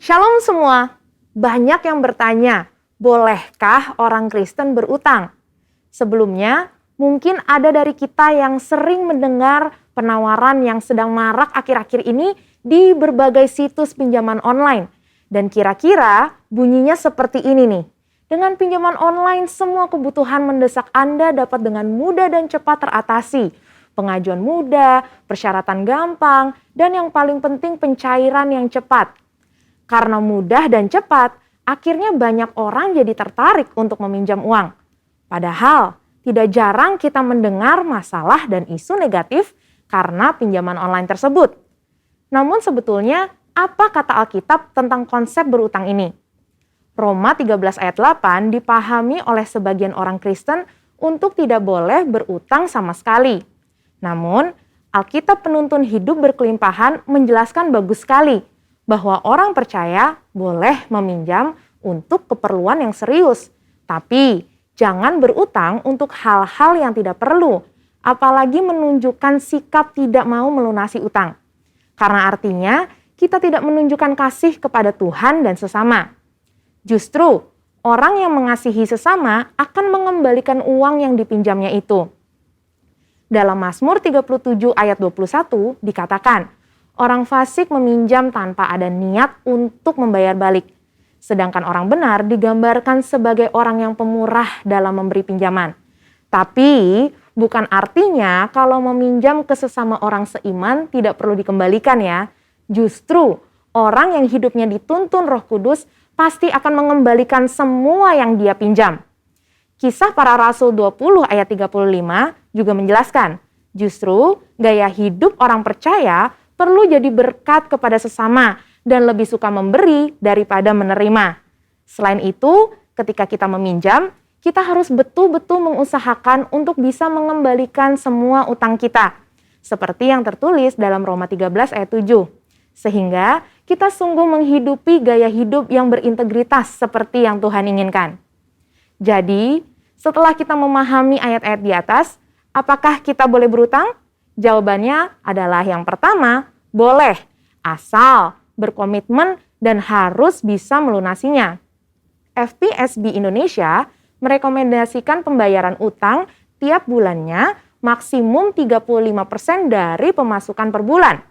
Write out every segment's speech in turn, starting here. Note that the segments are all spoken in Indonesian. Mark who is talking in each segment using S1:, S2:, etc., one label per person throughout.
S1: Shalom semua. Banyak yang bertanya, bolehkah orang Kristen berutang? Sebelumnya, mungkin ada dari kita yang sering mendengar penawaran yang sedang marak akhir-akhir ini di berbagai situs pinjaman online. Dan kira-kira bunyinya seperti ini nih. Dengan pinjaman online, semua kebutuhan mendesak Anda dapat dengan mudah dan cepat teratasi. Pengajuan mudah, persyaratan gampang, dan yang paling penting pencairan yang cepat. Karena mudah dan cepat, akhirnya banyak orang jadi tertarik untuk meminjam uang. Padahal, tidak jarang kita mendengar masalah dan isu negatif karena pinjaman online tersebut. Namun sebetulnya, apa kata Alkitab tentang konsep berutang ini? Roma 13 ayat 8 dipahami oleh sebagian orang Kristen untuk tidak boleh berutang sama sekali. Namun, Alkitab penuntun hidup berkelimpahan menjelaskan bagus sekali bahwa orang percaya boleh meminjam untuk keperluan yang serius. Tapi, jangan berutang untuk hal-hal yang tidak perlu, apalagi menunjukkan sikap tidak mau melunasi utang. Karena artinya, kita tidak menunjukkan kasih kepada Tuhan dan sesama. Justru, orang yang mengasihi sesama akan mengembalikan uang yang dipinjamnya itu. Dalam Mazmur 37 ayat 21 dikatakan, orang fasik meminjam tanpa ada niat untuk membayar balik. Sedangkan orang benar digambarkan sebagai orang yang pemurah dalam memberi pinjaman. Tapi bukan artinya kalau meminjam ke sesama orang seiman tidak perlu dikembalikan ya. Justru orang yang hidupnya dituntun Roh Kudus pasti akan mengembalikan semua yang dia pinjam. Kisah Para Rasul 20 ayat 35 juga menjelaskan, justru gaya hidup orang percaya perlu jadi berkat kepada sesama dan lebih suka memberi daripada menerima. Selain itu, ketika kita meminjam, kita harus betul-betul mengusahakan untuk bisa mengembalikan semua utang kita. Seperti yang tertulis dalam Roma 13 ayat 7. Sehingga kita sungguh menghidupi gaya hidup yang berintegritas seperti yang Tuhan inginkan. Jadi, setelah kita memahami ayat-ayat di atas, apakah kita boleh berutang? Jawabannya adalah yang pertama, boleh, asal berkomitmen dan harus bisa melunasinya. FPSB Indonesia merekomendasikan pembayaran utang tiap bulannya maksimum 35% dari pemasukan per bulan.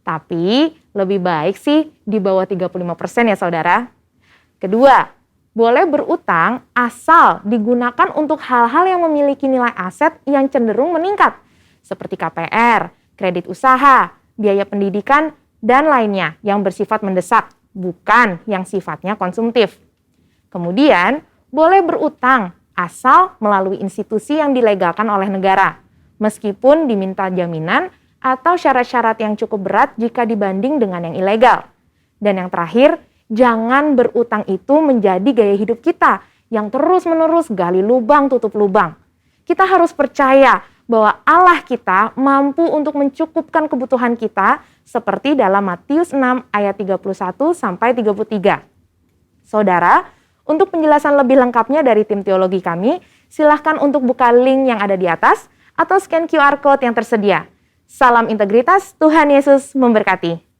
S1: Tapi lebih baik sih di bawah 35% ya saudara. Kedua, boleh berutang asal digunakan untuk hal-hal yang memiliki nilai aset yang cenderung meningkat. Seperti KPR, kredit usaha, biaya pendidikan, dan lainnya yang bersifat mendesak, bukan yang sifatnya konsumtif. Kemudian, boleh berutang asal melalui institusi yang dilegalkan oleh negara, meskipun diminta jaminan atau syarat-syarat yang cukup berat jika dibanding dengan yang ilegal. Dan yang terakhir, jangan berutang itu menjadi gaya hidup kita yang terus-menerus gali lubang tutup lubang. Kita harus percaya bahwa Allah kita mampu untuk mencukupkan kebutuhan kita seperti dalam Matius 6 ayat 31 sampai 33. Saudara, untuk penjelasan lebih lengkapnya dari tim teologi kami, silahkan untuk buka link yang ada di atas atau scan QR Code yang tersedia. Salam integritas, Tuhan Yesus memberkati.